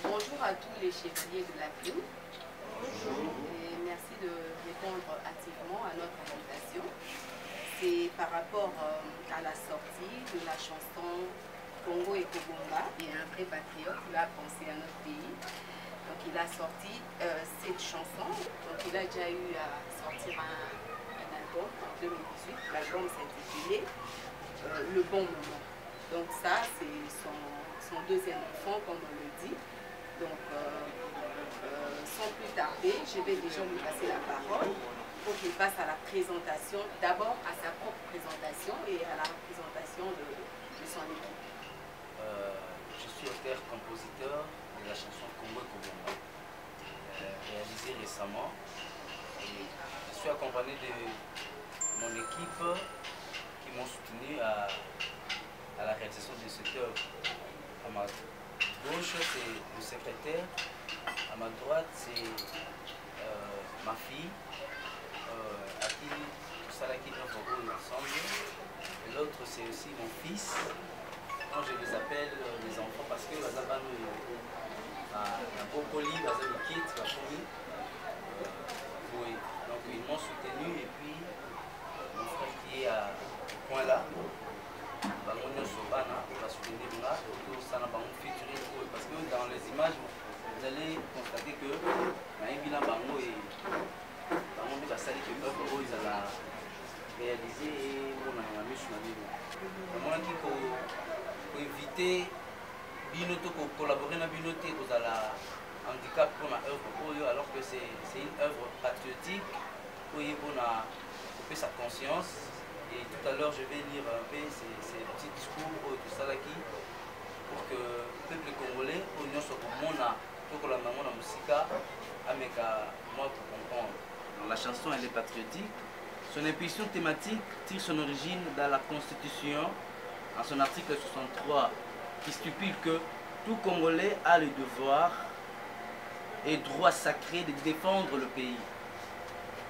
Bonjour à tous les chevaliers de la CLU. Bonjour. Et merci de répondre activement à notre invitation. C'est par rapport à la sortie de la chanson Congo et Kobomba. Il est un vrai patriote, il a pensé à notre pays. Donc il a sorti cette chanson. Donc il a déjà eu à sortir un album en 2018. L'album s'intitulait Le Bon Moment. Donc ça, c'est son deuxième enfant, comme on le dit. Donc, sans plus tarder, je vais déjà lui passer la parole pour qu'il passe à la présentation, d'abord à sa propre présentation et à la présentation de son équipe. Je suis auteur-compositeur de la chanson Congo et Kobomba, réalisée récemment. Et je suis accompagné de mon équipe qui m'ont soutenu à la réalisation de cette œuvre. À ma gauche, c'est le secrétaire. À ma droite, c'est ma fille, à qui tout ça là qui œuvre ensemble. Et l'autre, c'est aussi mon fils. Quand je les appelle les enfants parce que la Zabano a beaucoup de livres, la kit, la famille. Oui, donc ils m'ont soutenu et puis mon frère qui est au point là. Parce que dans les images, vous allez constater que Naïbina Bango et Bango de Bassali qui peuvent réaliser et on a mis sur la vidéo. Qui peut éviter Binoto pour collaborer avec Binoté pour la handicap pour la œuvre alors que c'est une œuvre patriotique pour couper sa conscience. Et tout à l'heure, je vais lire un peu ces petits discours de tout ça là pour que le peuple congolais, pour nous, soit pour la musique, avec moi pour comprendre. La chanson, elle est patriotique. Son impulsion thématique tire son origine dans la Constitution, en son article 63, qui stipule que tout Congolais a le devoir et droit sacré de défendre le pays.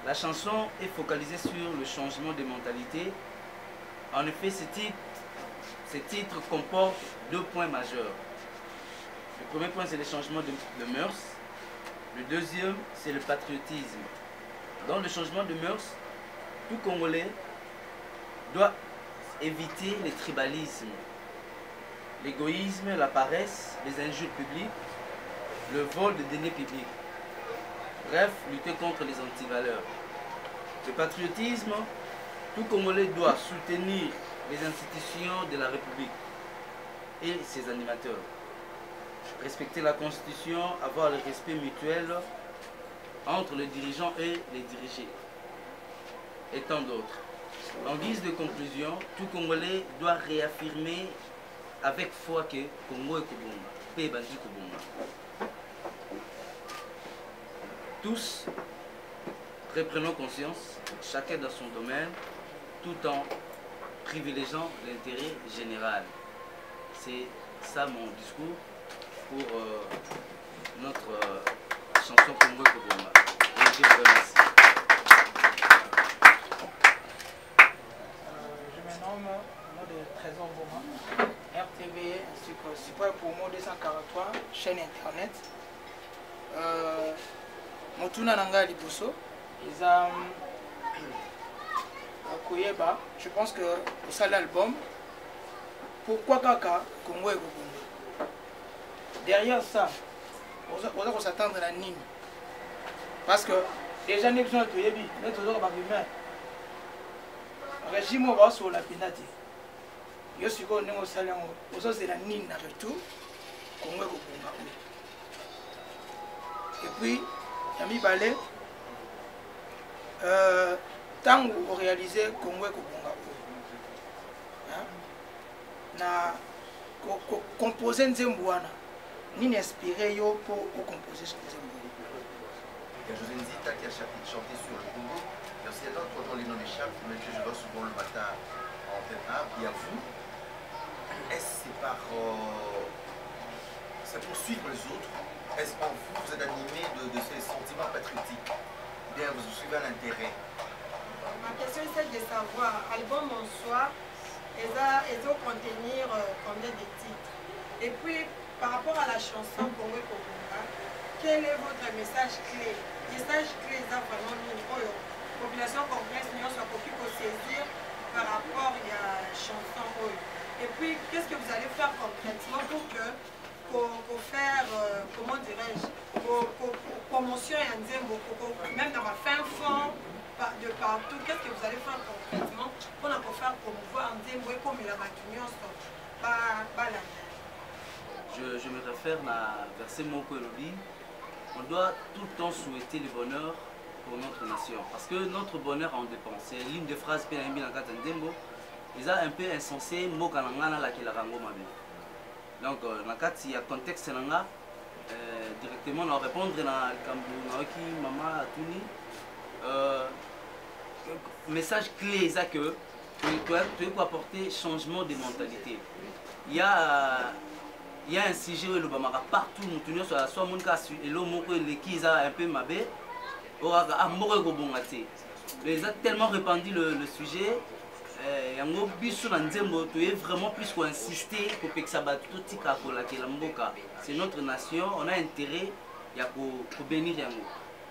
La chanson est focalisée sur le changement de mentalité. En effet, ce titre comporte deux points majeurs. Le premier point, c'est le changement de mœurs. Le deuxième, c'est le patriotisme. Dans le changement de mœurs, tout Congolais doit éviter le tribalisme, l'égoïsme, la paresse, les injures publiques, le vol de deniers publics. Bref, lutter contre les antivaleurs. Le patriotisme, tout Congolais doit soutenir les institutions de la République et ses animateurs. Respecter la Constitution, avoir le respect mutuel entre les dirigeants et les dirigés, et tant d'autres. En guise de conclusion, tout Congolais doit réaffirmer avec foi que Congo et Kobomba, paix Bandi Kobomba. Tous reprenons conscience, chacun dans son domaine, tout en privilégiant l'intérêt général. C'est ça mon discours pour notre chanson Congo et Kobomba. Et je vous remercie. Je me nomme au nom de Trésor Boma, RTV, ainsi que Super Promo 243, chaîne internet. Motuna Nanga Liboso, Koyeba, je pense que pour ça l'album, pourquoi Kaka, Congo et Kobomba. Derrière ça, on doit s'attendre à la Nîmes. Parce que déjà, nous avons besoin de toujours humain. Le régime va sur la pinate. Je suis qu'on est au salon, c'est la Nîmes à retour, Congo et Kobomba. Et puis, Yami Balé, tant qu'on réalisait Congo et Kobomba, na composer Nzembouana, ni inspiré pour composer Nzembouana. Il y a José Nzita qui a chanté sur le Congo. Il y a aussi d'autres dont les noms m'échappent, mais que je vois souvent le matin en antenne A. Et à vous, est-ce que c'est pour suivre les autres? Est-ce qu'en vous êtes animé de ces sentiments patriotiques? Ou bien vous suivez un intérêt? Ma question est celle de savoir, album en soi, ils doivent contenir combien de titres? Et puis, par rapport à la chanson Congo Kobonga, quel est votre message clé? Message clé, ça vraiment nous, population congolaise, nous sommes beaucoup pour saisir par rapport à la chanson. Et puis, qu'est-ce que vous allez faire concrètement pour faire, comment dirais-je, pour promotion et même dans ma fin fond, de partout, qu'est-ce que vous allez faire concrètement pour faire promouvoir Nzembo comme il a maquignon Je me réfère à verset Moko Elobi. On doit tout le temps souhaiter le bonheur pour notre nation. Parce que notre bonheur en dépend. C'est l'une des phrases que j'ai mis dans Nzembo. Ils ont un peu insensé Moka Nangana la Kilarango Mabe. Donc, dans le contexte, directement, on va répondre à Naoki, Mama, Atuni. Message clé, c'est que tu dois apporter changement de mentalité. Il y a un sujet où le partout, soit mon cas, et l'homme qui a un peu mabé, ils ont tellement répandu le sujet. Tu es vraiment plus qu'à insister pour que ça batte tout c'est notre nation, on a intérêt à bénir.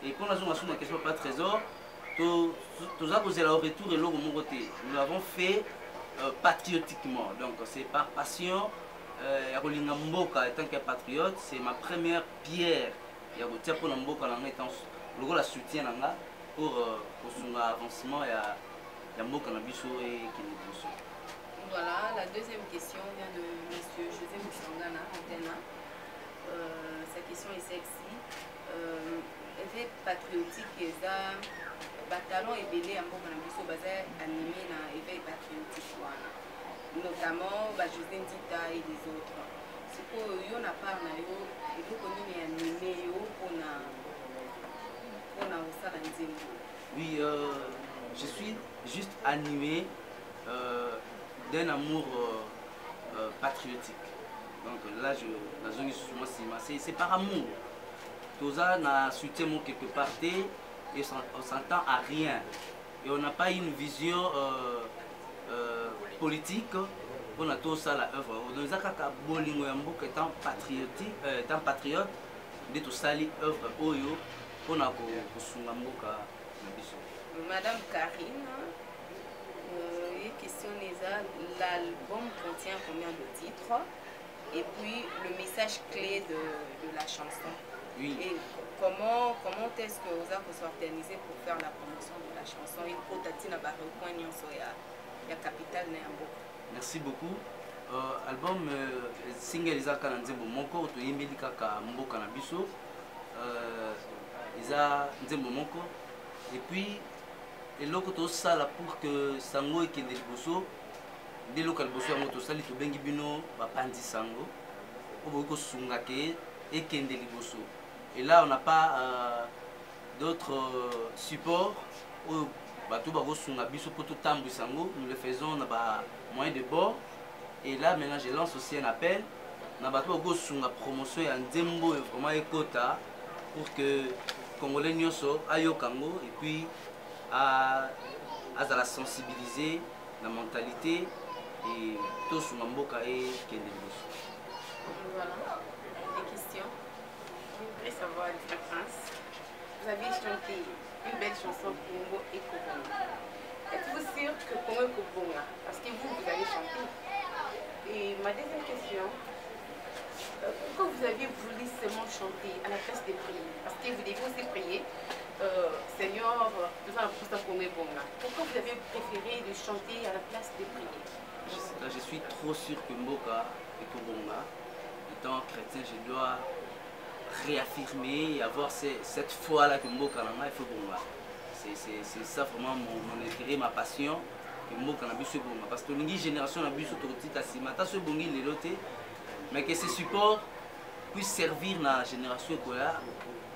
Et pour la question pas trésor, nous l'avons fait patriotiquement. Donc c'est par passion. En tant que patriote, c'est ma première pierre. Pour le soutien pour son avancement. Voilà, la deuxième question vient de M. José Moussangana, Antena. Sa question est sexy. Effet patriotique, il y a un talent et belé à Mboka basé animé dans l'éveil patriotique. Notamment José Ndita et les autres. C'est pour eux, on a parlé, il faut qu'on ait animé pour oui, je suis juste animé d'un amour patriotique. Donc là, la zone c'est par amour. Tout ça, on a soutien quelque part et on s'entend à rien. Et on n'a pas une vision politique pour tout ça la œuvre. On a étant patriotique, étant patriote, de tout ça l'œuvre Oyo pour la Madame Karine, question l'album contient combien de titres et puis le message clé de la chanson. Oui. Et comment est-ce que vous avez s'organiser pour faire la promotion de la chanson et pour Tatina Barreau ya Capital Néambo. Merci beaucoup. Album single Isaka Nzembo Moko to yembeli kaka mboka na biso. Isa Nzembo Moko et puis eloko to sala pour que sango ekende liboso de local boso yango to sali to bengi bino bapandi sango obo ko sunga ke ekende liboso. Et là on n'a pas d'autres supports ou bato ba ko sunga biso pour tout tambu sango, nous le faisons na ba moyen de bord. Et là maintenant je lance aussi un appel na bato ba ko sunga promotion ya Nzembo vraiment ekota pour que Congolais nyonso ayokango et puis à la sensibiliser la mentalité et tout sur Mamboka et Kendeliboso. Voilà, des questions. Je voudrais savoir les Prince. Vous avez chanté une belle chanson Congo et Kobonga. Êtes-vous sûr que Congo et Kobonga, parce que vous avez chanté. Et ma deuxième question, pourquoi vous avez voulu seulement chanter à la place de prier? Parce que vous devez aussi prier. Seigneur, pourquoi vous avez préféré de chanter à la place de prier? Je suis trop sûr que Mboka et Kobonga, étant chrétien, je dois réaffirmer et avoir cette foi-là que Mboka et Kobonga. C'est ça vraiment mon intérêt, ma passion. Que Mboka et Kobonga. Parce que la génération a besoin de mais que ces supports puissent servir la génération qui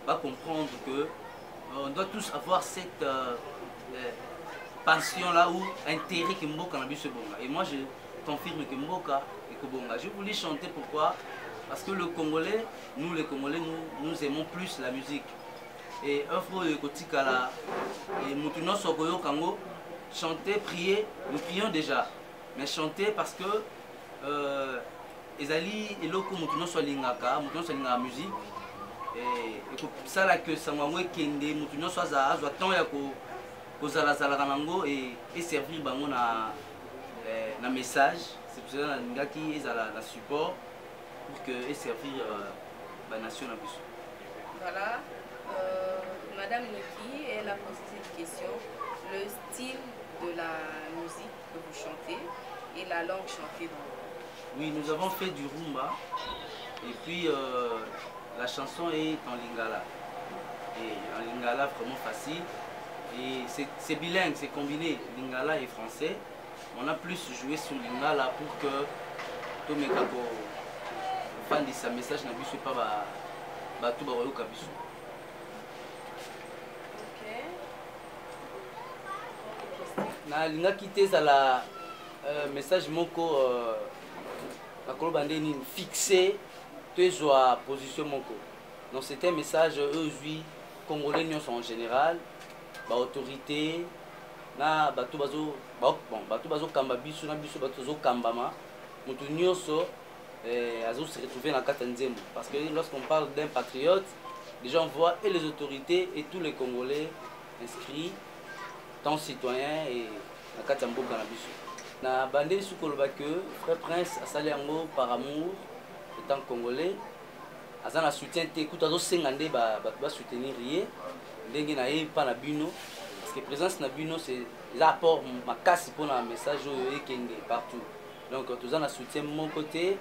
va comprendre que on doit tous avoir cette passion-là ou intérêt que Mboka n'a pas. Et moi, je confirme que Mboka et Kobonga. Je voulais chanter pourquoi? Parce que le Congolais, nous les Congolais, nous aimons plus la musique. Et un fois de Kotikala et Moutuno Sokoyo Kango, chanter, prier, nous prions déjà. Mais chanter parce que ezali eloko moto nyonso alingaka musique ekosala ke sango yango ekende moto nyonso azwa temps ya kozalazalaka nango eservir bango na message. C'est pour cela nalingaki ezala na support pour que eservir banation na biso. Voilà, Madame Niki, elle a posé cette question. Le style de la musique que vous chantez et la langue chantée dans... Oui, nous avons fait du rumba et puis la chanson est en lingala. Et en lingala vraiment facile. Et c'est bilingue, c'est combiné lingala et français. On a plus joué sur lingala pour que tout le monde fan de sa message n'a pas tout baroyo kabiso. Na linga quitté ça la message moko la kolobande ni fixé toujours position moko. Donc c'était un message aujourd'hui congolais en général, ba autorité na batu bazo kamba biso na biso batu zo kambama mutu nyonso azo se retrouver dans kata nzembo parce que lorsqu'on parle d'un patriote, les gens voient et les autorités et tous les Congolais inscrits tant citoyens et na kata mboka na biso. Na bande sou koloba que Frère Prince asali yango par amour étant congolais azana soutien te kuta zo sengande ba soutenir ye ndenge na ye pa na bino parce que présence na bino c'est l'apport makasi pour un message ekenge partout. Donc tous en soutien mon côté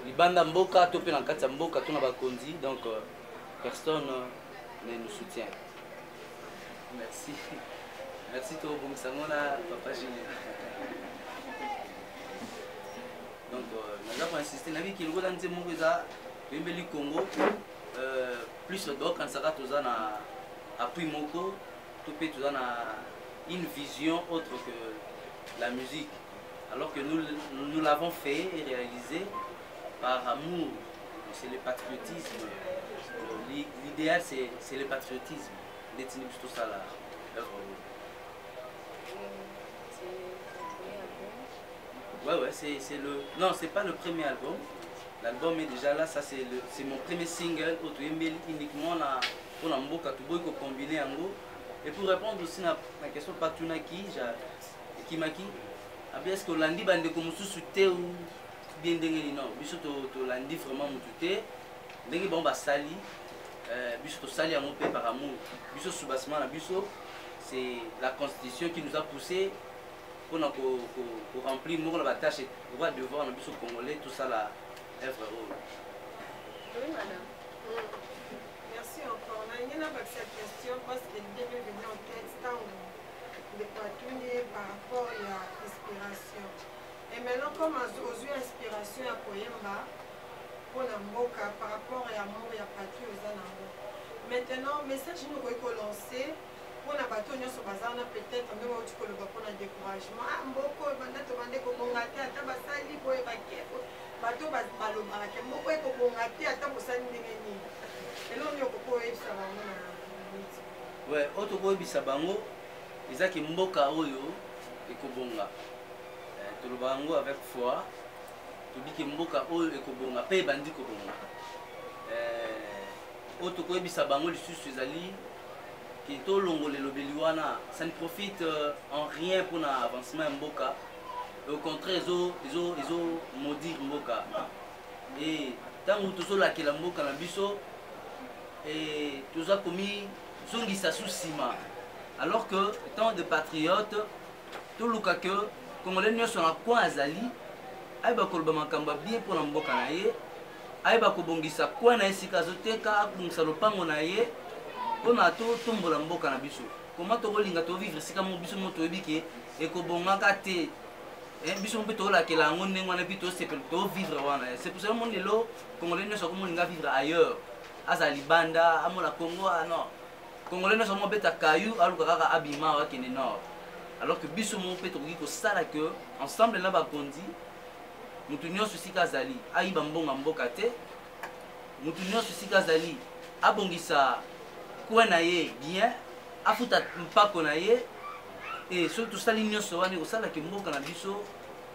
libanda mboka to pe na kati ya mboka to na bakonzi donc personne ne nous soutient. Merci. Merci to bongisangona papa Julien. Donc nous avons insisté na vie ki ngo danze moko za bembeli Congo plus le doc quand ça ka toza na appui moko to pe toza na une vision autre que la musique. Alors que nous l'avons fait et réalisé par amour. C'est le patriotisme. L'idéal, c'est le patriotisme. Tout ça là. Ouais, c'est le... Non, c'est pas le premier album. L'album est déjà là. Ça, c'est mon premier single. Uniquement pour la mboka, tout beau combiné en gros. Et pour répondre aussi à la question de Patunaki, Kimaki, est-ce que l'andi bande comme sous-souté ou bien dengue non, biso to l'andi vraiment moututé, dengue bon sali, biso to sali à mon pays par amour, biso soubassement la biso, c'est la constitution qui nous a poussé pour remplir la tâche et droit de devoir dans biso congolais, tout ça là, œuvre rôle. Oui madame. Merci encore. On a une cette question parce qu'elle est venue en tête tant de patrouiller par rapport à l'inspiration. Et maintenant, comme aux yeux inspiration à Koyemba, pour la mboka, par rapport à l'amour et à la patrie aux anambo. Maintenant, message nous avons lancé pour la bateau, nous sommes peut-être même au pour le découragement. Ah, mboko, banda to bande ko bongate ata basali ko ebake. Bateau balo barake, mboko ko bongate ata bosali ndengeni. Et là, on est au cours de ça. Ouais, autre chose, c'est bango. Ils ont qui mboka oyo ekobonga. To bango avec foi. To dit que mboka oyo ekobonga, pe bandi kobonga. Autre chose, c'est bango les sous-ali qui to longo le lobeliwana, ça ne profite en rien pour l'avancement mboka. Au contraire, ils ont maudit mboka. Et tant que tout là que la mboka na biso et tout ça commis Zongisa sous ciment. Alors que, étant des patriotes, tout le cas que, comme les gens sont à quoi azali, aïba kolba kamba bien pour l'amboka naye, aïba kobongisa quoi na esika zoteka, akungsa lopango naye, pour na to tombo l'amboka na biso. Comment to rolinga to vivre sika mo biso mo to ebike, et kobonga kate, biso mpe to la ke la ngonne ngwana bito sepel to vivre wana. C'est pour ça mon lelo, comme les gens sont comme linga vivre ailleurs. Azali banda, amola Congo, ah non. Congolais ne sont pas bêta caillou, alors que abima wa kene nord. Alors que biso mon pétro qui sala que ensemble là bas kondi, mutunyo susi kazali, ayi bambonga mboka te, mutunyo susi kazali, abongisa kwa na ye bien, afuta mpako na ye, et surtout sali nyonso wani osala ke mboka na biso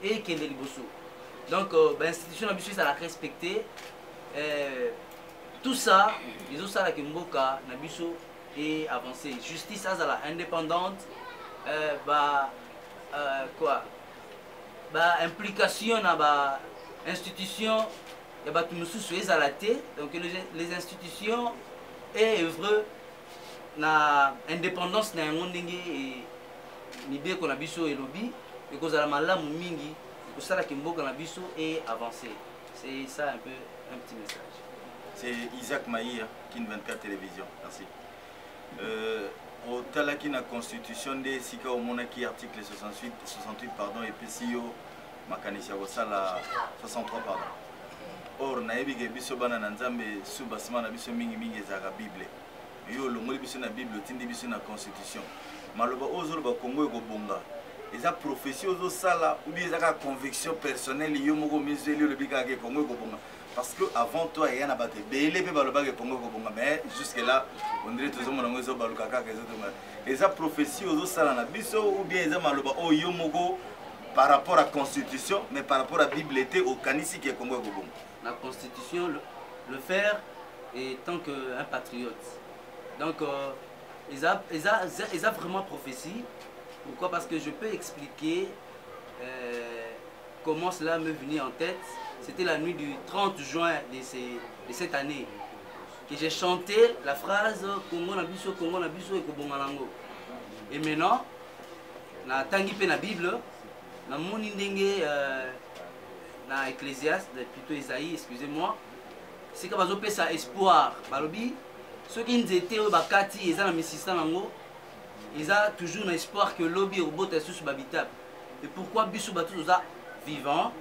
et kende liboso. Donc, l'institution de ça l'a respecté. Tout ça, les autres ça qui mboka nabiso et avancé. Justice ça la indépendante, quoi, implication na institution, y a tout nous sous donc les institutions et œuvre na indépendance na ngondenge et ni bien qu'on a biso et lobby et cause la malamu mingi que ça la kimboka na biso et avancer. C'est ça un peu un petit message. C'est Isaac Maïa, Kin 24 Télévision. Merci. Au talaki na constitution de sika au monaki article 68 pardon et PCO makanisia la 63 pardon. Or na yebi biso bana na nzambe su basima na biso mingi mingi ezaka Bible. Yo longoli biso na Bible tindi biso na constitution. Maloba ozolo ba Congo ko bonga. Eza prophétie ozo sala ou bien ezaka conviction personnelle yo moko miseli le bika ke Congo ko bonga. Parce que avant toi il y en a battu belé pe baloba ke Congo ko bonga mais jusque là on dirait tous mon ngozo baluka ka ke zoto. Eza prophétie ozo sala na biso ou bien eza maloba o yo moko par rapport à la constitution mais par rapport à la Bible était au kanisi ke Congo ko bonga. La constitution le faire et tant qu'un patriote. Donc ils ont vraiment prophétie. Pourquoi? Parce que je peux expliquer comment cela me venait en tête. C'était la nuit du 30 juin de cette année que j'ai chanté la phrase Congo na biso et Kobongalango. Et maintenant, na tangi pe na Bible, na moni ndenge na Ecclésiaste, plutôt Isaïe, excusez-moi, c'est que bazo pesa espoir. Balobi, ceux qui étaient au bakati, ils ont mis nango. Ils ont toujours l'espoir que l'objet au bout est sous habitable. Et pourquoi biso batu oza vivant,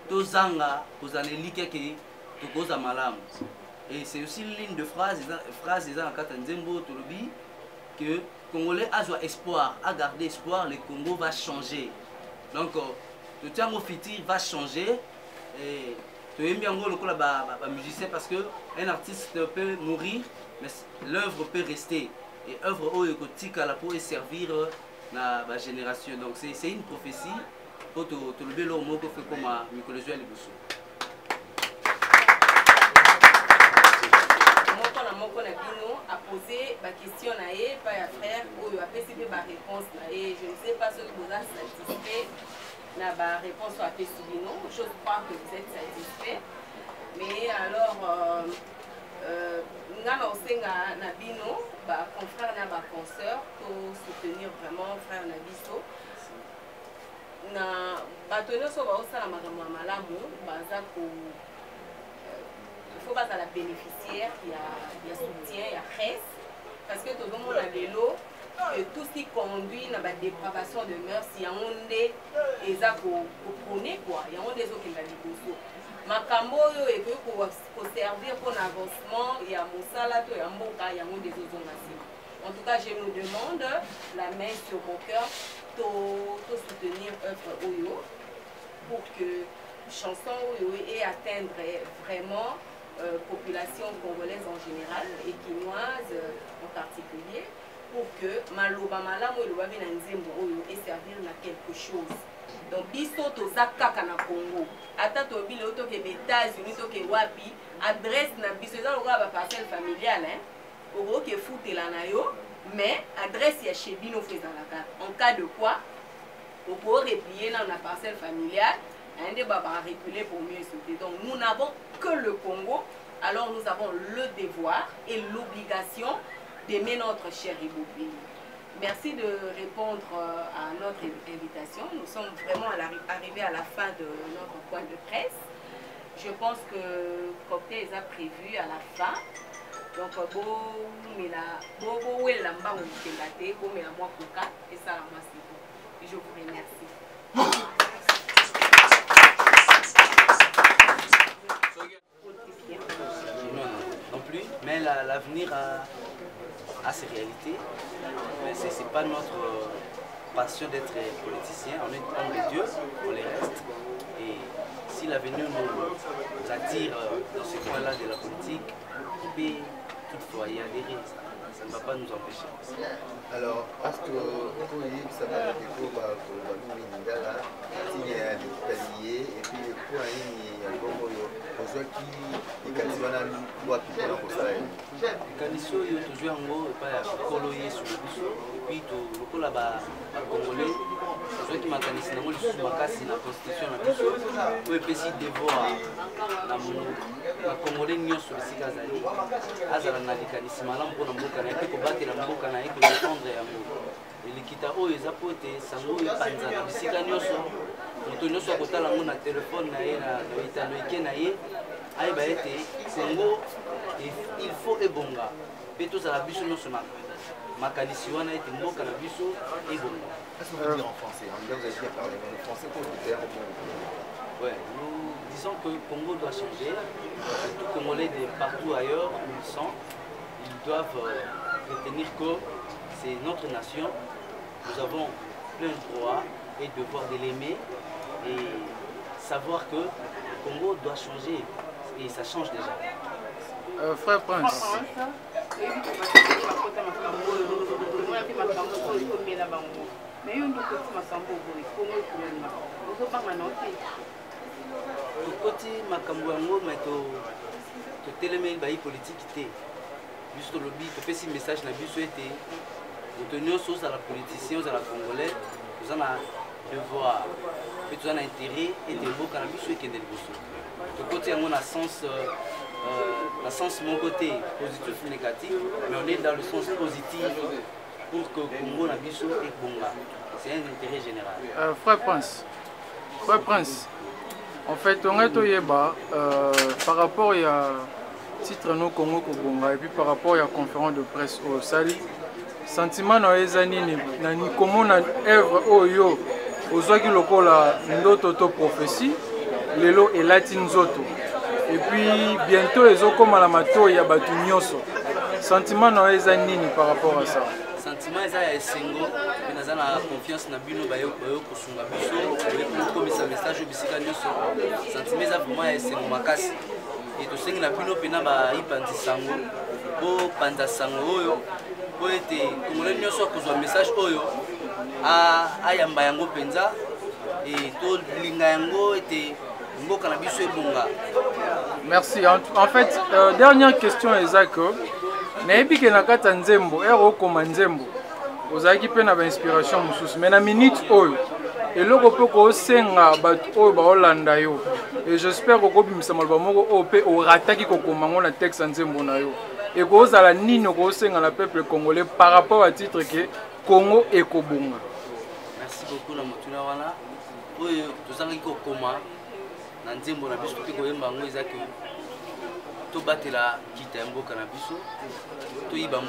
tozanga, ozaneli keke, tokoza malam. Et c'est aussi une ligne de phrase, ils ont en katanzembo tolobi que Congolais a espoir, a gardé espoir, le Congo va changer. Donc le temps au futur va changer. Et tu aimes bien le musicien parce que un artiste peut mourir, mais l'œuvre peut rester. Et œuvre au écotique à la peau et servir la génération. Donc c'est une prophétie pour te lever le mot que fait comme Nicolas Joël Libousou. Moko na bino a posé ma question na ye pas ya frère ou a pesé ma réponse na ye. Je ne sais pas ce que vous êtes satisfait na ba réponse à pesé bino. Je crois que vous êtes satisfait. Mais alors ngana osenga na bino ba confrère na ba consœur pour soutenir vraiment frère na biso na batono so ba osala makambo malamu baza ko il faut pas à la bénéficiaire il y a soutien il y a presse parce que tout le monde a vélo et tout ce qui conduit à la dépravation de mœurs il y a onde eza ko prôner quoi il y a onde zo kenda liboso makambo oyo ekoki koservir pour l'avancement ya mosala to ya mboka yango nde ezozonga nsima. En tout cas, je nous demande la main sur mon cœur to soutenir œuvre oyo pour que chanson oyo ait atteindre vraiment population congolaise en général et quinoise en particulier pour que maloba malamu eloba na nzembo oyo et servir na quelque chose. Donc biso toza kaka na Congo ata tobile oto ke États-Unis to ke wapi adresse na biso eza lokola ba parcelle familiale hein oko ke futela na yo mais adresse ya chez bino fezalaka en cas de quoi oko replier na parcelle familiale ande baba reculer pour mieux sauter. Donc nous n'avons que le Congo, alors nous avons le devoir et l'obligation d'aimer notre cher et beau pays. Merci de répondre à notre invitation. Nous sommes vraiment arrivés à la fin de notre point de presse. Je pense que le cocktail est prévu à la fin. Donc, et ça, et je vous remercie. Non plus, mais l'avenir a ses réalités. Mais ce n'est pas notre passion d'être politicien. On est homme de Dieu, on les reste. Et si l'avenir nous attire dans ce coin-là de la politique, on peut toutefois y adhérer. Ça ne va pas nous empêcher. Alors, parce que ça va être et puis mpona nini album oyo ozwaki likanisi wana wapi mpona kosala ye likanisi oyo tozwi yango epai ya kolo yesu na biso epuis lokola bacongolais tozwaki makanisi nango lisusu makasi na constitution na biso oyo epesi devoir na congolais nyonso esika azala na likanisi malamu mpona mboka na ye mpe kobatela mboka na ye kodefendre yango elikita oyo eza po ete sango oyo epanza na bisika nyonso moto nyonso akotala yango na telefone na ye na etando eke na ye ayeba ete Congo il faut ebonga mpe tozala biso nyonso na makanisi wana ete mboka na biso ebonga. Qu'est-ce que vous dire en français? Vous avez bien parlé, mais le français pour le terme. Ouais, nous disons que le Congo doit changer. Tout Congolais de partout ailleurs où ils sont, ils doivent retenir que c'est notre nation. Nous avons plein de droits et devoirs de l'aimer et savoir que le Congo doit changer et ça change déjà. Frère Prince. Tokoti makambo yango me totelemeli bayi politiki te biso tolobi topesi message na biso ete moto nyonso ozala politicien ozala congolais toza na devoir mpe toza na intérêt ete mboka na biso ekende liboso tokoti yango na sens mon côté positif ou négatif mais on est dans le sens positif pour que Congo na biso ebonga. C'est un intérêt général. Frère Prince, en fait, on est au Yéba par rapport à titre no Congo Kobonga et puis par rapport à la conférence de presse au Sali, sentiment na ezani ni comment na œuvre oyo ozwaki lokola ndoto to prophétie lelo elati nzoto et puis bientôt ezokoma la mato ya batu nyonso sentiment na ezani ni par rapport à ça. Sentiment eza ya esengo mpe naza na confiance na bino bayo kosunga biso kokomisa message bisika nyonso sentiment eza vraiment ya esengo makasi e tosengi na bino mpena bayipanzi sango po panza sango oyo po ete congolais nyonso akozwa message oyo ayamba yango mpenza e tolinga yango ete mboka na biso ebonga. Merci. En fait, dernière question eza que nayebi ke na kati ya nzembo ere okoma nzembo ozalaki mpe na bainspiration mosusu mais na minute oyo eloko mpe kosenga bato oyo baolanda yo et j'espère kokobimisa maloba moko oyo mpe orataki kokoma ngo na texte ya nzembo na yo ekozala nini okosenga na peuple congolais par rapport à titre ke Congo ekobonga. Merci beaucoup na motuna wana oyo tozangaki kokoma na nzembo na biso mpe koyemba yango eza ke tobatela kita ya mboka na biso toyiba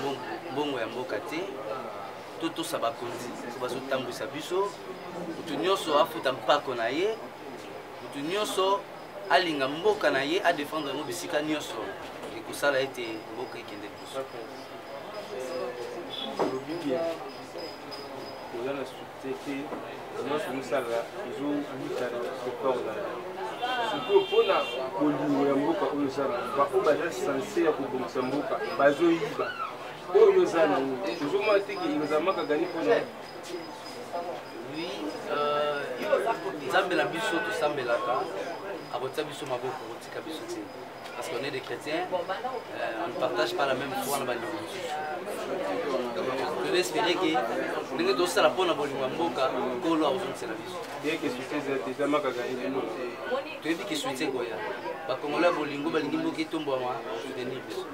mbongo ya mboka te totosa bakonzi bazotambwisa biso moto nyonso afuta mpako na ye moto nyonso alinga mboka na ye adefendre yango bisika nyonso ekosala ete mboka ekende liboso. oza na société nyonso mosala ezowutana kokorda surtout mpona kolingo ya mboka oyo osala baoyo baza sanse ya kobongisa mboka bazoyiba oyo oza nango tozomona teke ezamaka gani mpona nzambe na biso tosambelaka akotia biso maboko kotika biso te parce qu'on est des chrétiens on ne partage pas la même foi na balingo mosusu tozo espérer ke ndenge tosala mpona bolingo ya mboka kolo akozongisela biso yeke suite ezamaka gani toyebi ke suite koya bakongolais ya bolingo balingi mboka etombwama soutenir biso.